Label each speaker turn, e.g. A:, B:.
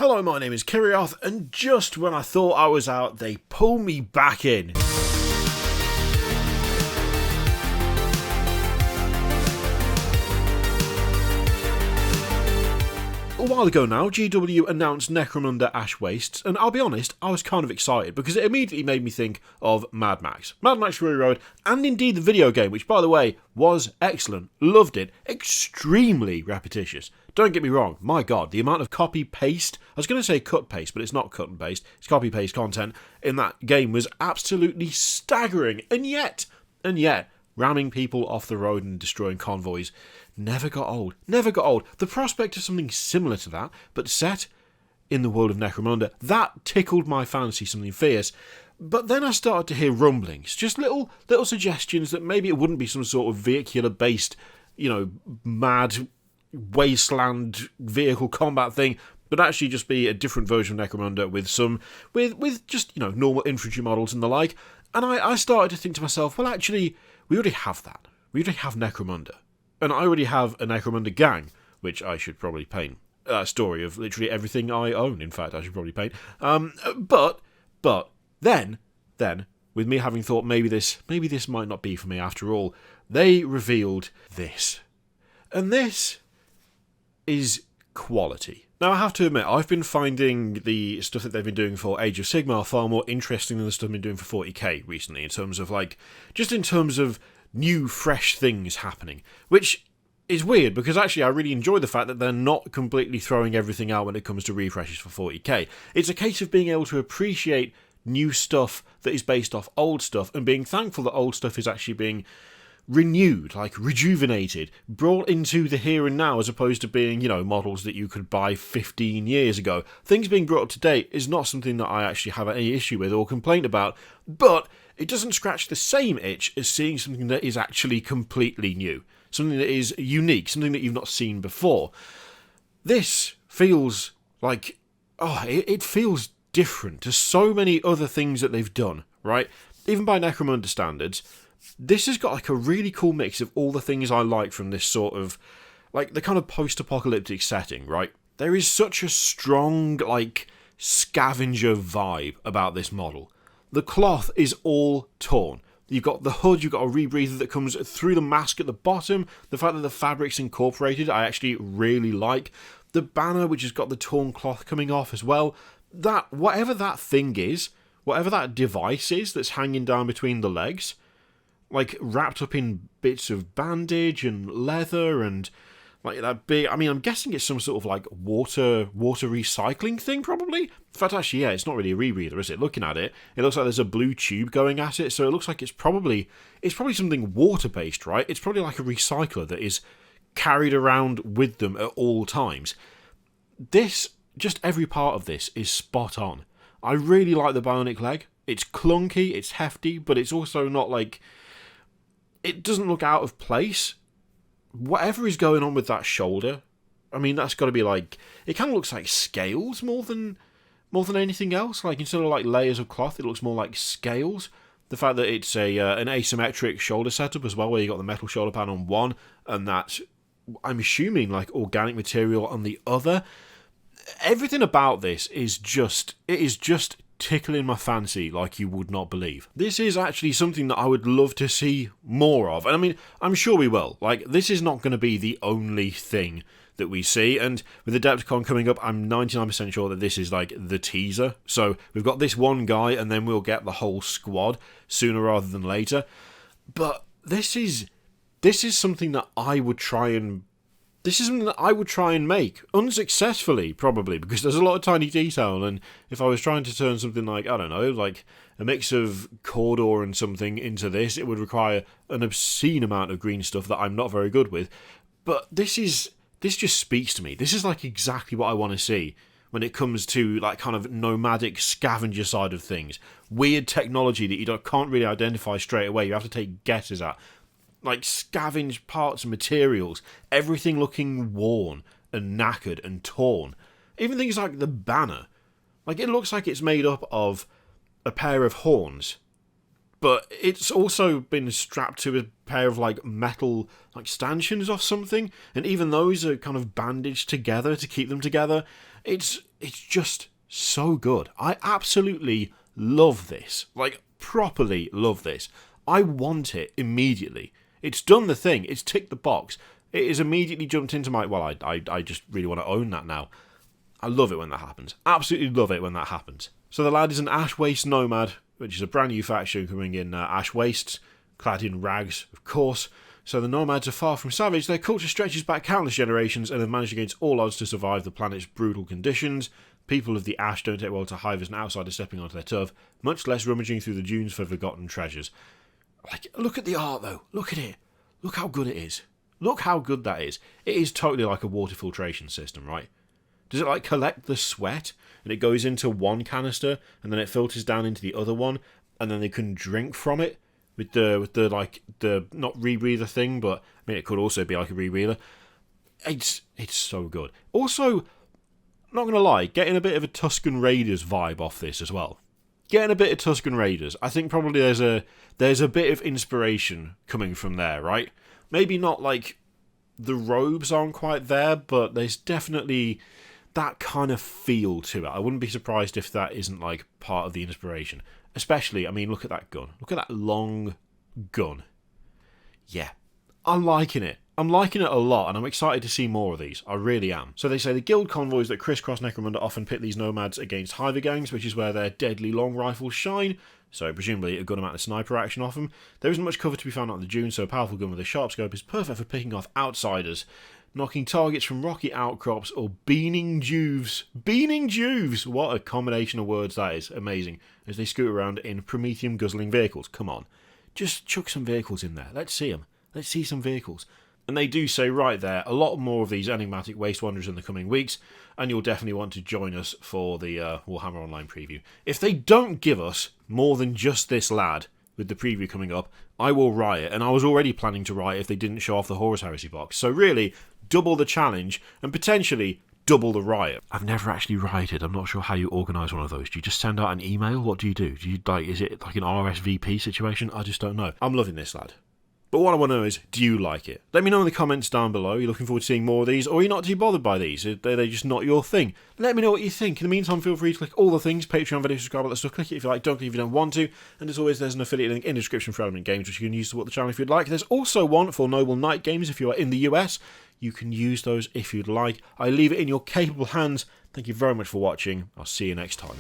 A: Hello, my name is Kirioth, and just when I thought I was out, they pull me back in. A while ago now, GW announced Necromunda Ash Wastes, and I'll be honest, I was kind of excited because it immediately made me think of Mad Max. Mad Max Fury Road, and indeed the video game, which by the way, was excellent, loved it, extremely repetitious. Don't get me wrong, my god, the amount of copy-paste, I was going to say cut-paste, but it's not cut and paste, it's copy-paste content in that game was absolutely staggering, and yet, ramming people off the road and destroying convoys never got old. Never got old. The prospect of something similar to that, but set in the world of Necromunda, that tickled my fancy, something fierce. But then I started to hear rumblings, just little suggestions that maybe it wouldn't be some sort of vehicular-based, mad wasteland vehicle combat thing, but actually just be a different version of Necromunda with just, normal infantry models and the like. And I started to think to myself, well, actually, we already have that. We already have Necromunda. And I already have a Necromunda gang, which I should probably paint. A story of literally everything I own, in fact, I should probably paint. But then, with me having thought maybe this might not be for me after all, they revealed this. And this is quality. Now, I have to admit, I've been finding the stuff that they've been doing for Age of Sigmar far more interesting than the stuff they've been doing for 40k recently, in terms of new, fresh things happening, which is weird, because actually I really enjoy the fact that they're not completely throwing everything out when it comes to refreshes for 40k. It's a case of being able to appreciate new stuff that is based off old stuff, and being thankful that old stuff is actually being renewed, like rejuvenated, brought into the here and now, as opposed to being, models that you could buy 15 years ago. Things being brought up to date is not something that I actually have any issue with or complaint about, but it doesn't scratch the same itch as seeing something that is actually completely new, something that is unique, something that you've not seen before. This feels like, it feels different to so many other things that they've done, right? Even by Necromunda standards, this has got like a really cool mix of all the things I like from this sort of, like, the kind of post-apocalyptic setting, right? There is such a strong, scavenger vibe about this model. The cloth is all torn. You've got the hood, you've got a rebreather that comes through the mask at the bottom. The fact that the fabric's incorporated, I actually really like. The banner, which has got the torn cloth coming off as well. That, whatever that thing is, whatever that device is that's hanging down between the legs, wrapped up in bits of bandage and leather and that big, I'm guessing it's some sort of water recycling thing, probably. In fact, actually, yeah, it's not really a rebreather, is it? Looking at it, it looks like there's a blue tube going at it, so it looks like it's probably something water-based, right? It's probably like a recycler that is carried around with them at all times. Just every part of this is spot on. I really like the bionic leg. It's clunky, it's hefty, but it's also not it doesn't look out of place. Whatever is going on with that shoulder, that's got to be it kind of looks like scales more than anything else. Instead of layers of cloth, it looks more like scales. The fact that it's an asymmetric shoulder setup as well, where you got the metal shoulder pad on one, and that's, I'm assuming, organic material on the other. Everything about this is just tickling my fancy like you would not believe. This is actually something that I would love to see more of. And I'm sure we will. This is not going to be the only thing that we see. And with Adepticon coming up, I'm 99% sure that this is the teaser. So we've got this one guy, and then we'll get the whole squad sooner rather than later. But this is something that I would try and make, unsuccessfully probably, because there's a lot of tiny detail, and if I was trying to turn something a mix of Cawdor and something into this, it would require an obscene amount of green stuff that I'm not very good with. But this just speaks to me. This is exactly what I want to see when it comes to kind of nomadic scavenger side of things. Weird technology that you can't really identify straight away. You have to take guesses at. Scavenge parts and materials, everything looking worn and knackered and torn. Even things like the banner. It looks like it's made up of a pair of horns, but it's also been strapped to a pair of metal stanchions or something, and even those are kind of bandaged together to keep them together. It's it's just so good. I absolutely love this. Like, properly love this. I want it immediately. It's done the thing. It's ticked the box. It has immediately jumped into my... Well, I just really want to own that now. I love it when that happens. Absolutely love it when that happens. So the lad is an Ashe Waste Nomad, which is a brand new faction coming in Ash Wastes, clad in rags, of course. So the Nomads are far from savage. Their culture stretches back countless generations and have managed against all odds to survive the planet's brutal conditions. People of the Ash don't take well to hivers and outsiders stepping onto their turf, much less rummaging through the dunes for forgotten treasures. Like, look at the art, though. Look at it. Look how good it is. Look how good that is. It is totally like a water filtration system, right? Does it, like, collect the sweat, and it goes into one canister, and then it filters down into the other one, and then they can drink from it with the not rebreather thing, but, I mean, it could also be like a rebreather. It's so good. Also, not going to lie, getting a bit of a Tusken Raiders vibe off this as well. Getting a bit of Tusken Raiders. I think probably there's a bit of inspiration coming from there, right? Maybe not like the robes aren't quite there, but there's definitely that kind of feel to it. I wouldn't be surprised if that isn't like part of the inspiration. Especially, I mean, look at that gun. Look at that long gun. Yeah, I'm liking it. I'm liking it a lot, and I'm excited to see more of these. I really am. So they say the guild convoys that crisscross Necromunda often pit these nomads against hiver gangs, which is where their deadly long rifles shine, so presumably a good amount of sniper action off them. There isn't much cover to be found out in the dunes, so a powerful gun with a sharp scope is perfect for picking off outsiders, knocking targets from rocky outcrops or beaning juves. Beaning juves! What a combination of words that is. Amazing. As they scoot around in promethium guzzling vehicles. Come on. Just chuck some vehicles in there. Let's see them. Let's see some vehicles. And they do say right there, a lot more of these enigmatic waste wanderers in the coming weeks, and you'll definitely want to join us for the Warhammer Online preview. If they don't give us more than just this lad with the preview coming up, I will riot, and I was already planning to riot if they didn't show off the Horus Heresy box. So really, double the challenge, and potentially double the riot. I've never actually rioted. I'm not sure how you organise one of those. Do you just send out an email? What do you do? Is it like an RSVP situation? I just don't know. I'm loving this, lad. But what I want to know is, do you like it? Let me know in the comments down below. Are you looking forward to seeing more of these, or are you not too bothered by these? Are they just not your thing? Let me know what you think. In the meantime, feel free to click all the things, Patreon, video, subscribe, all that stuff. Click it if you like, don't click if you don't want to. And as always, there's an affiliate link in the description for Element Games, which you can use to support the channel if you'd like. There's also one for Noble Night Games if you are in the US. You can use those if you'd like. I leave it in your capable hands. Thank you very much for watching. I'll see you next time.